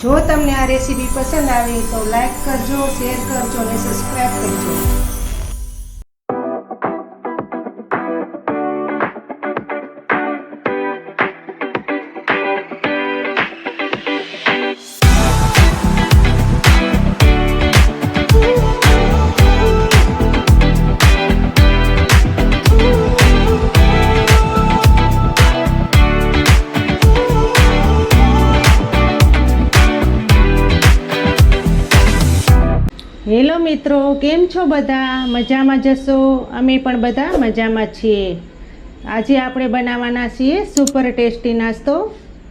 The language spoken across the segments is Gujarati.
જો તમને આ રેસીપી પસંદ આવે તો લાઈક કરજો, શેર કરજો અને સબસ્ક્રાઈબ કરજો. હેલો મિત્રો, કેમ છો બધા? મજામાં જશો? અમે પણ બધા મજામાં છીએ. આજે આપણે બનાવવાના છીએ સુપર ટેસ્ટી નાસ્તો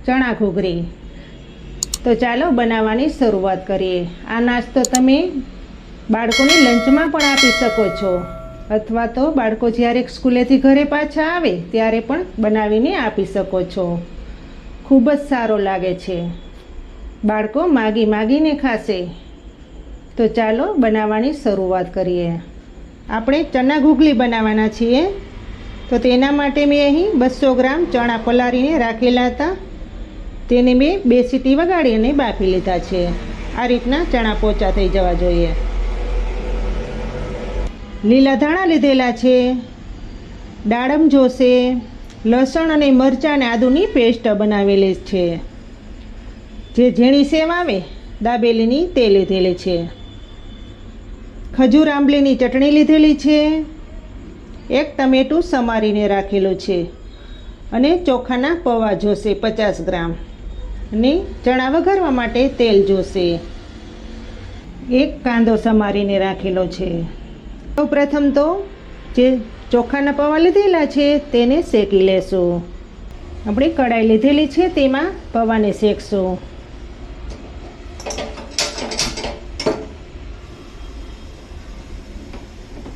ચણા ઘૂઘરી. તો ચાલો બનાવવાની શરૂઆત કરીએ. આ નાસ્તો તમે બાળકોને લંચમાં પણ આપી શકો છો, અથવા તો બાળકો જ્યારે સ્કૂલેથી ઘરે પાછા આવે ત્યારે પણ બનાવીને આપી શકો છો. ખૂબ જ સારો લાગે છે, બાળકો માગીને ખાશે. તો ચાલો બનાવવાની શરૂઆત કરીએ. આપણે ચણા ઘૂઘરી બનાવવાના છીએ. તો તેના માટે મેં અહીં 200 ગ્રામ ચણા પલાળીને રાખેલા હતા. તેને મેં 2 સીટી વગાડી અને બાફી લીધા છે. આ રીતના ચણા પોચા થઈ જવા જોઈએ. લીલા ધાણા લીધેલા છે, દાડમ જોશે, લસણ અને મરચાં અને આદુની પેસ્ટ બનાવેલી છે. જે ઝીણી સેવ આવે દાબેલીની તે લીધેલી છે. ખજૂર આંબલીની ચટણી લીધેલી છે. 1 ટમેટું સમારીને રાખેલું છે અને ચોખાના પૌવા જોશે 50 ગ્રામ. અને ચણા વઘારવા માટે તેલ જોશે. 1 કાંદો સમારીને રાખેલો છે. સૌ પ્રથમ તો જે ચોખાના પૌવા લીધેલા છે તેને શેકી લેશું. આપણે કઢાઈ લીધેલી છે, તેમાં પૌવાને શેકશું.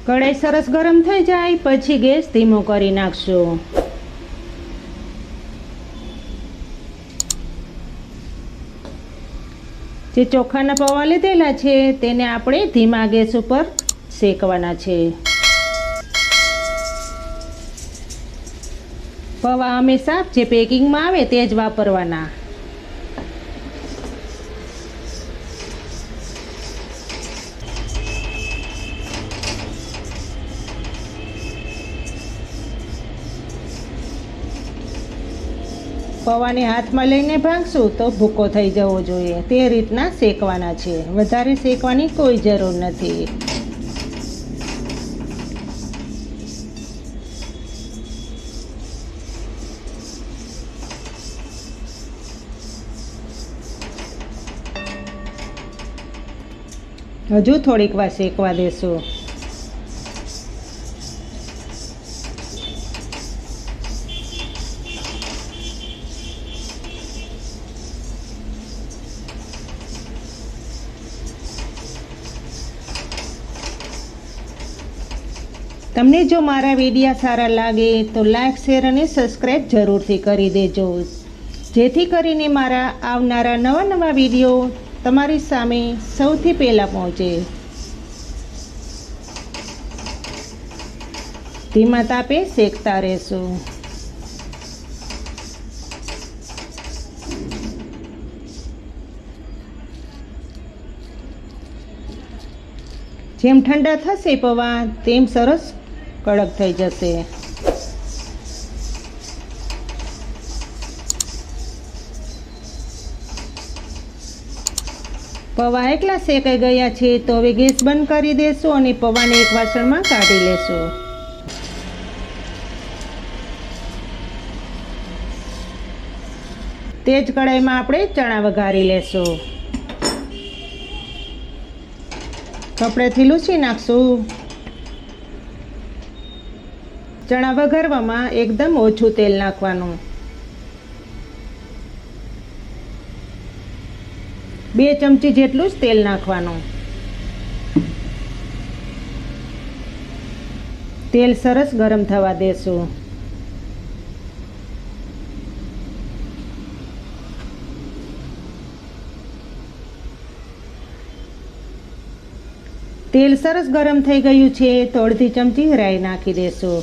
કઢાઈ સરસ ગરમ થઈ જાય પછી ગેસ ધીમો કરી નાખશું. જે ચોખાના પૌવા લીધેલા છે તેને આપણે ધીમા ગેસ ઉપર શેકવાના છે. પૌવા હંમેશા જે પેકિંગમાં આવે તે જ વાપરવાના. પૌવાને હાથમાં લઈને ભાંગશું તો ભૂકો થઈ જવો જોઈએ, તે રીતના શેકવાના છે. વધારે શેકવાની કોઈ જરૂર નથી. હજુ થોડીક વાર શેકવા દેશું. તમને જો મારા વિડીયા સારા લાગે તો લાઈક, શેર અને સબસ્ક્રાઈબ જરૂરથી કરી દેજો, જેથી કરીને મારા આવનારા નવા વિડીયો તમારી સામે સૌથી પહેલાં પહોંચે. ધીમા તાપે શેકતા રહેશું. જેમ ઠંડા થશે પૌવા તેમ સરસ કડક થઈ જશે. પૌવા એકલા શેકાઈ ગયા છે તો હવે ગેસ બંધ કરી દેશું અને પૌવાને એક વાસણમાં કાઢી લેશું. તે જ કઢાઈમાં આપણે ચણા વઘારી લેશું. કપડેથી લૂછી નાખશું. ચણા વઘારવામાં એકદમ ઓછું તેલ નાખવાનું. 2 ચમચી જેટલું જ તેલ નાખવાનું. તેલ સરસ ગરમ થવા દેશું. તેલ સરસ ગરમ થઈ ગયું છે તો અડધી ચમચી રાઈ નાખી દેશું.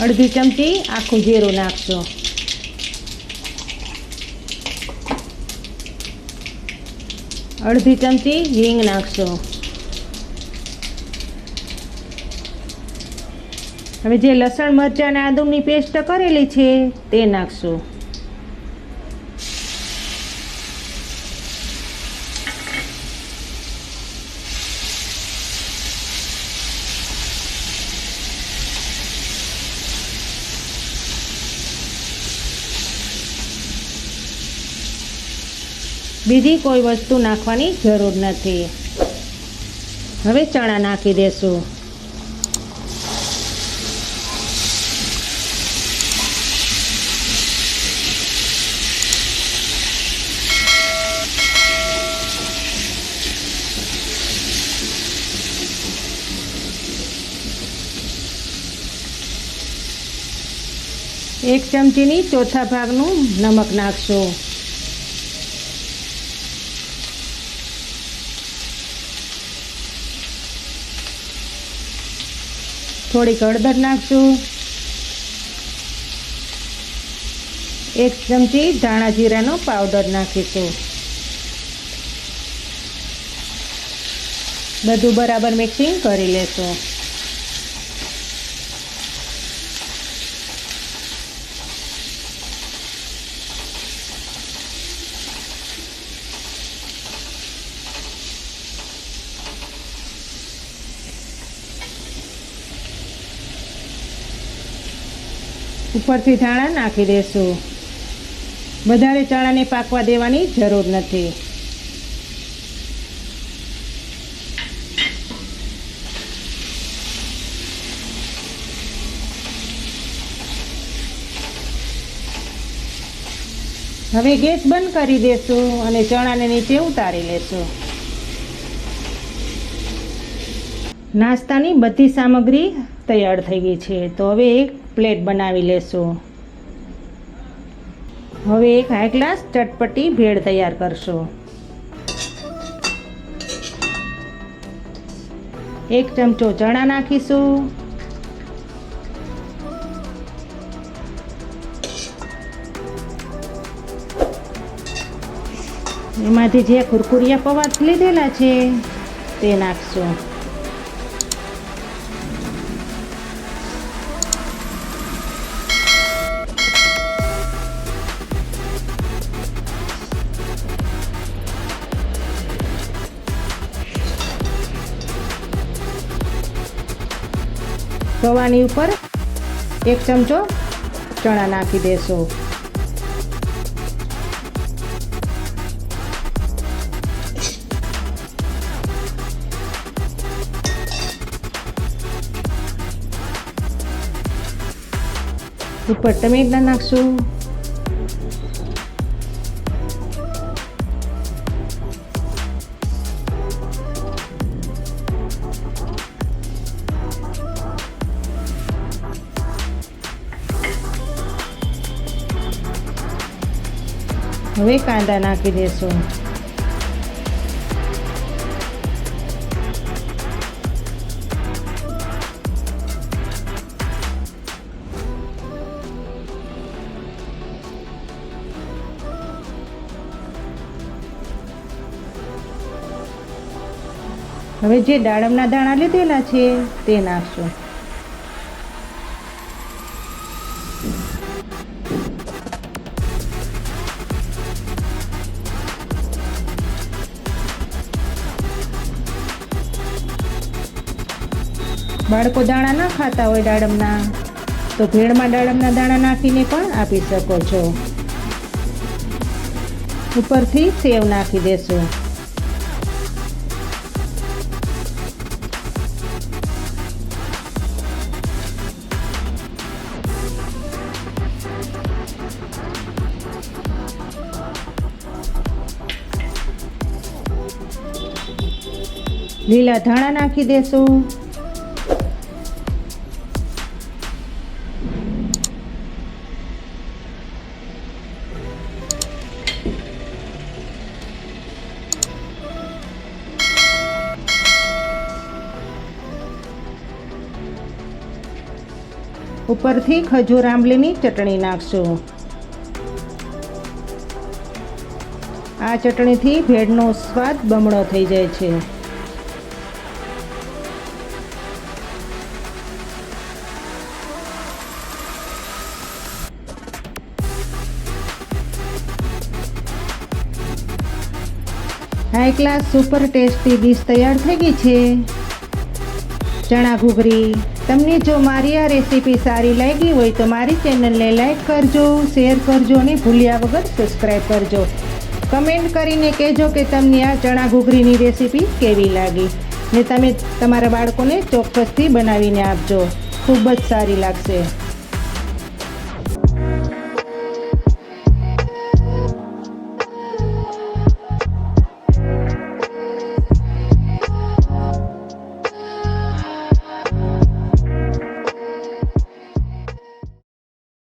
અડધી ચમચી આખું જીરું નાખશું. અડધી ચમચી હિંગ નાખશું. હવે જે લસણ મરચાં અને આદુની પેસ્ટ કરેલી છે તે નાખશું. બીજી કોઈ વસ્તુ નાખવાની જરૂર નથી. હવે ચણા નાખી દેશું. એક ચમચીની ચોથા ભાગનું નમક નાખશું. થોડીક હળદર નાખશું. એક ચમચી ધાણા જીરાનો પાવડર નાખીશું. બધું બરાબર મિક્સિંગ કરી લેશું. ઉપરથી ધાણા નાખી દેશું. વધારે ચણાને પાકવા દેવાની જરૂર નથી. હવે ગેસ બંધ કરી દેશું અને ચણાને નીચે ઉતારી લેશું. નાસ્તાની બધી સામગ્રી તૈયાર થઈ ગઈ છે. તો હવે એક પ્લેટ બનાવી લેશું. હવે એક હાઈ ગ્લાસ ચટપટી ભેળ તૈયાર કરશું. એક ચમચો ચણા નાખીશું. એમાંથી જે કુરકુરિયા પૌવા લીધેલા છે તે નાખશું. પૌવાની ઉપર એક ચમચો ચણા નાખી દેશું. ઉપર ટમેટા નાખશું. હવે કાંદા નાખી દેશું. હવે જે દાડમના દાણા લીધેલા છે તે નાખશું. બાળકો દાણા ના ખાતા હોય દાડમના, તો ભેળમાં દાડમના દાણા નાખીને પણ આપી શકો છો. ઉપરથી સેવ નાખી દેશું. લીલા ધાણા નાખી દેશું. ઉપરથી ખજૂર આંબલીની ચટણી નાખશું. આ ચટણીથી ભેળનો સ્વાદ બમણો થઈ જાય છે. High class super tasty dish તૈયાર થઈ ગઈ છે, ચણા ઘૂઘરી. તમને જો મારી આ રેસીપી સારી લાગી હોય તો મારી ચેનલને લાઈક કરજો, શેર કરજો અને ભૂલ્યા વગર સબસ્ક્રાઈબ કરજો. કમેન્ટ કરીને કહેજો કે તમને આ ચણા ઘૂઘરીની રેસીપી કેવી લાગી ને તમે તમારા બાળકોને ચોક્કસથી બનાવીને આપજો, ખૂબ જ સારી લાગશે.